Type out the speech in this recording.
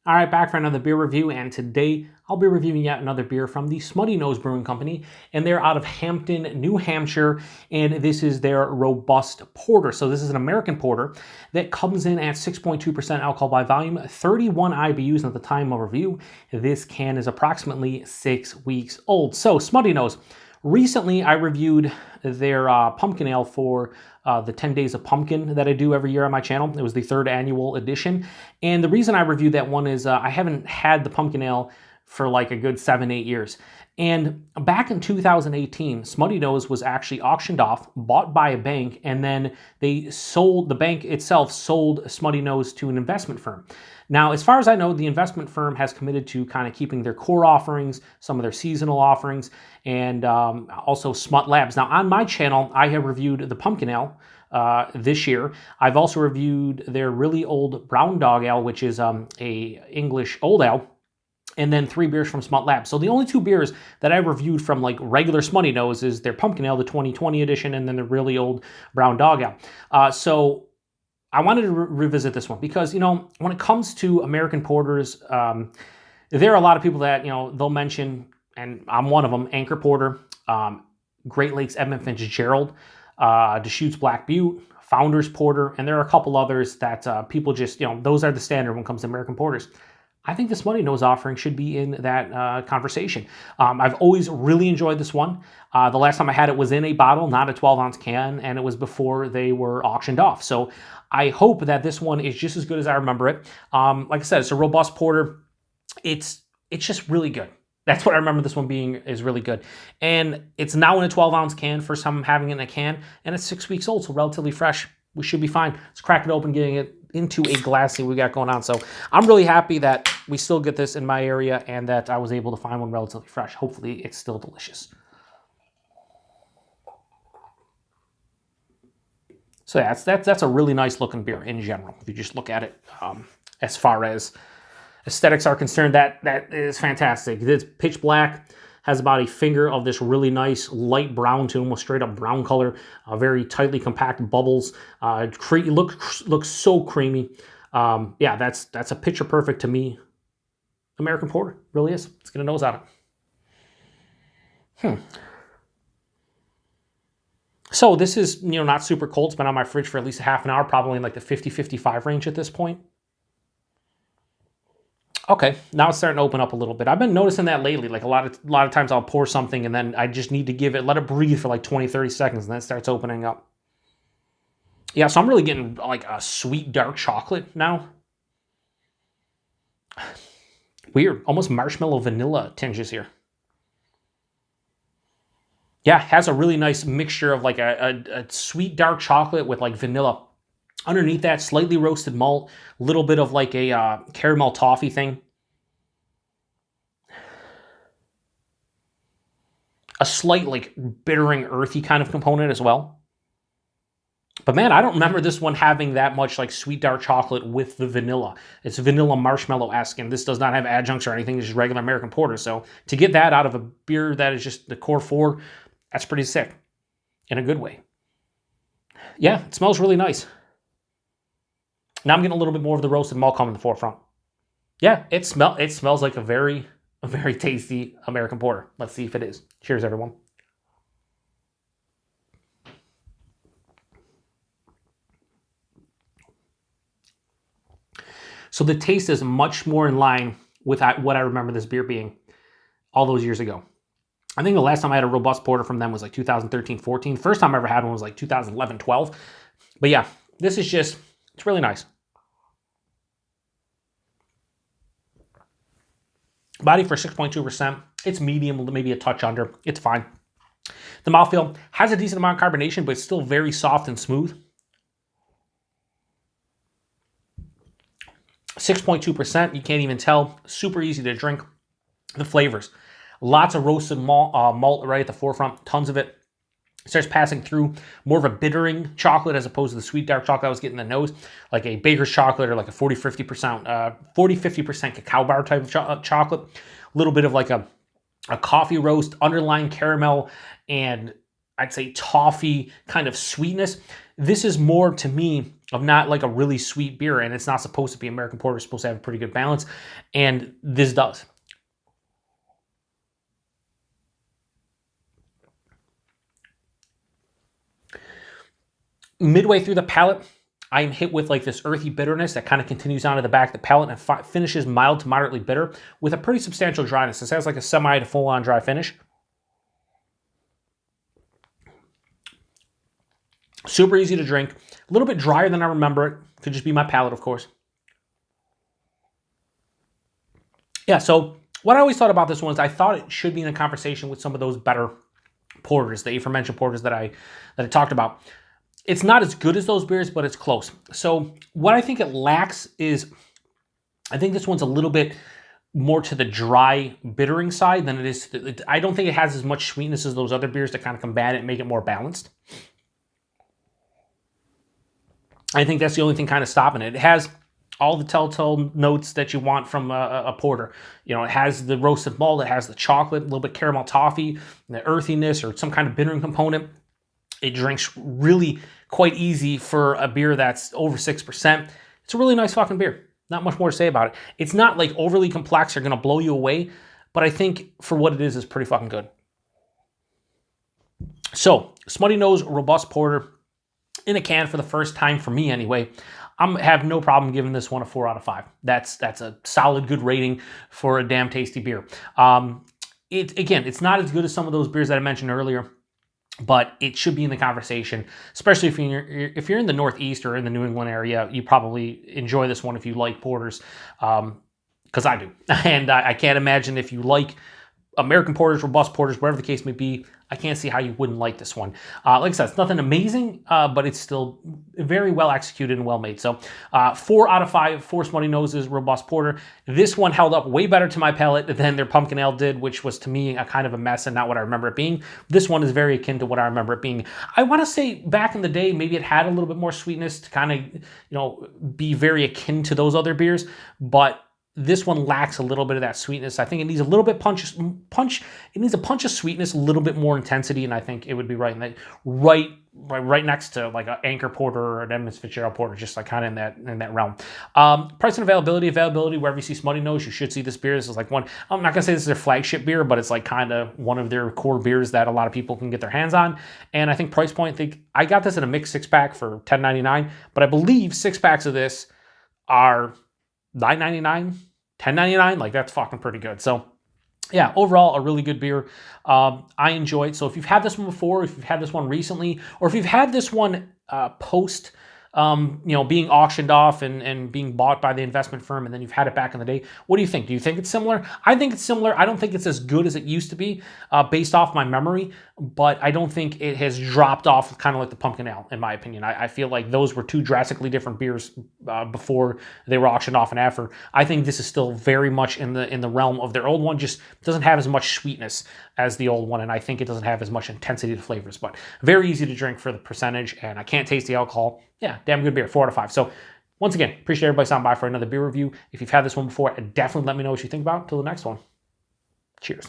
All right, back for another beer review, and today I'll be reviewing yet another beer from the Smuttynose Brewing Company, and they're out of Hampton, New Hampshire, and this is their Robust Porter. So this is an American porter that comes in at 6.2% alcohol by volume, 31 IBUs at the time of review. This can is approximately 6 weeks old. So Smuttynose. Recently, I reviewed their pumpkin ale for the 10 Days of Pumpkin that I do every year on my channel. It was the 3rd annual edition. And the reason I reviewed that one is I haven't had the pumpkin ale for like a good 7-8 years. And back in 2018, Smuttynose was actually auctioned off, bought by a bank, and then the bank itself sold Smuttynose to an investment firm. Now, as far as I know, the investment firm has committed to kind of keeping their core offerings, some of their seasonal offerings, and also Smut Labs. Now, on my channel, I have reviewed the pumpkin ale this year. I've also reviewed their really old brown dog ale, which is a English old ale, and then 3 beers from Smut Labs. So the only 2 beers that I reviewed from like regular Smuttynose is their pumpkin ale, the 2020 edition, and then the really old brown dog ale. So I wanted to revisit this one because, you know, when it comes to American porters, there are a lot of people that, you know, they'll mention, and I'm one of them, Anchor Porter, Great Lakes Edmund Fitzgerald, Deschutes Black Butte, Founders Porter, and there are a couple others that people just, you know, those are the standard when it comes to American porters. I think the Smuttynose offering should be in that conversation. I've always really enjoyed this one. The last time I had it was in a bottle, not a 12-ounce can, and it was before they were auctioned off. So I hope that this one is just as good as I remember it. Like I said, it's a robust porter. It's just really good. That's what I remember this one being, is really good. And it's now in a 12-ounce can, first time I'm having it in a can, and it's 6 weeks old, so relatively fresh. We should be fine. Let's crack it open, getting it into a glass, see what we got going on. So I'm really happy that we still get this in my area and that I was able to find one relatively fresh. Hopefully it's still delicious. So yeah, that's a really nice looking beer in general. If you just look at it, as far as aesthetics are concerned, that is fantastic. It's pitch black, has about a finger of this really nice light brown to almost straight up brown color, very tightly compact bubbles. Looks so creamy. Yeah, that's a picture perfect to me American porter. Really is. Let's get a nose at it. So this is, you know, not super cold. It's been on my fridge for at least a half an hour, probably in like the 50-55 range at this point. Okay, now it's starting to open up a little bit. I've been noticing that lately. Like a lot of times I'll pour something and then I just need to let it breathe for like 20-30 seconds and then it starts opening up. Yeah, so I'm really getting like a sweet dark chocolate now. Weird, almost marshmallow vanilla tinges here. Yeah, has a really nice mixture of like a sweet dark chocolate with like vanilla. Underneath that, slightly roasted malt, a little bit of like a caramel toffee thing. A slight like bittering, earthy kind of component as well. But man, I don't remember this one having that much like sweet dark chocolate with the vanilla. It's vanilla marshmallow-esque, and this does not have adjuncts or anything. It's just regular American porter. So to get that out of a beer that is just the core 4, that's pretty sick in a good way. Yeah, it smells really nice. Now I'm getting a little bit more of the roasted malt coming in the forefront. Yeah, it smells like a very tasty American porter. Let's see if it is. Cheers, everyone. So the taste is much more in line with what I remember this beer being all those years ago. I think the last time I had a robust porter from them was like 2013-14. First time I ever had one was like 2011-12. But yeah, this is just, it's really nice. Body for 6.2%. It's medium, maybe a touch under. It's fine. The mouthfeel has a decent amount of carbonation, but it's still very soft and smooth. 6.2%. You can't even tell. Super easy to drink. The flavors. Lots of roasted malt right at the forefront. Tons of it. Starts passing through more of a bittering chocolate as opposed to the sweet dark chocolate I was getting in the nose, like a baker's chocolate or like a 40-50% cacao bar type of chocolate. A little bit of like a coffee roast, underlying caramel, and I'd say toffee kind of sweetness. This is more, to me, of not like a really sweet beer, and it's not supposed to be. American porter is supposed to have a pretty good balance, and this does. Midway through the palate, I'm hit with like this earthy bitterness that kind of continues on to the back of the palate and finishes mild to moderately bitter with a pretty substantial dryness. This has like a semi to full-on dry finish. Super easy to drink. A little bit drier than I remember it. Could just be my palate, of course. Yeah, so what I always thought about this one is I thought it should be in a conversation with some of those better porters, the aforementioned porters that I talked about. It's not as good as those beers, but it's close. So what I think it lacks is, I think this one's a little bit more to the dry bittering side than it is. I don't think it has as much sweetness as those other beers to kind of combat it and make it more balanced. I think that's the only thing kind of stopping it. It has all the telltale notes that you want from a porter. You know, it has the roasted malt, it has the chocolate, a little bit caramel toffee, the earthiness or some kind of bittering component. It drinks really quite easy for a beer that's over 6%. It's a really nice fucking beer. Not much more to say about it. It's not like overly complex or going to blow you away, but I think for what it is pretty fucking good. So, Smuttynose Robust Porter in a can for the first time for me anyway. I have no problem giving this one a 4 out of 5. That's a solid, good rating for a damn tasty beer. Again, it's not as good as some of those beers that I mentioned earlier, but it should be in the conversation, especially if you're in the Northeast or in the New England area. You probably enjoy this one if you like porters, because I do. And I can't imagine if you like American porters, robust porters, whatever the case may be, I can't see how you wouldn't like this one. Like I said, it's nothing amazing, but it's still very well executed and well made. So 4 out of 5 for Smuttynose Robust Porter. This one held up way better to my palate than their Pumpkin Ale did, which was to me a kind of a mess and not what I remember it being. This one is very akin to what I remember it being. I want to say back in the day, maybe it had a little bit more sweetness to kind of, you know, be very akin to those other beers, but this one lacks a little bit of that sweetness. I think it needs a little bit punch. It needs a punch of sweetness, a little bit more intensity, and I think it would be right next to like an Anchor Porter or an Edmonds Fitzgerald Porter, just like kind of in that realm. Price and availability. Wherever you see Smuttynose, you should see this beer. This is like one. I'm not gonna say this is their flagship beer, but it's like kind of one of their core beers that a lot of people can get their hands on. And I think price point. I got this in a mixed 6-pack for $10.99, but I believe 6-packs of this are $9.99. $10.99, like that's fucking pretty good. So yeah, overall a really good beer. I enjoy it. So if you've had this one before, if you've had this one recently, or if you've had this one post being auctioned off and being bought by the investment firm, and then you've had it back in the day, what do you think? Do you think it's similar? I think it's similar. I don't think it's as good as it used to be based off my memory, but I don't think it has dropped off kind of like the Pumpkin Ale, in my opinion. I feel like those were two drastically different beers before they were auctioned off and after. I think this is still very much in the realm of their old one, just doesn't have as much sweetness as the old one, and I think it doesn't have as much intensity to flavors, but very easy to drink for the percentage, and I can't taste the alcohol. Yeah, damn good beer, 4 out of 5. So once again, appreciate everybody stopping by for another beer review. If you've had this one before, definitely let me know what you think about it. Until the next one, cheers.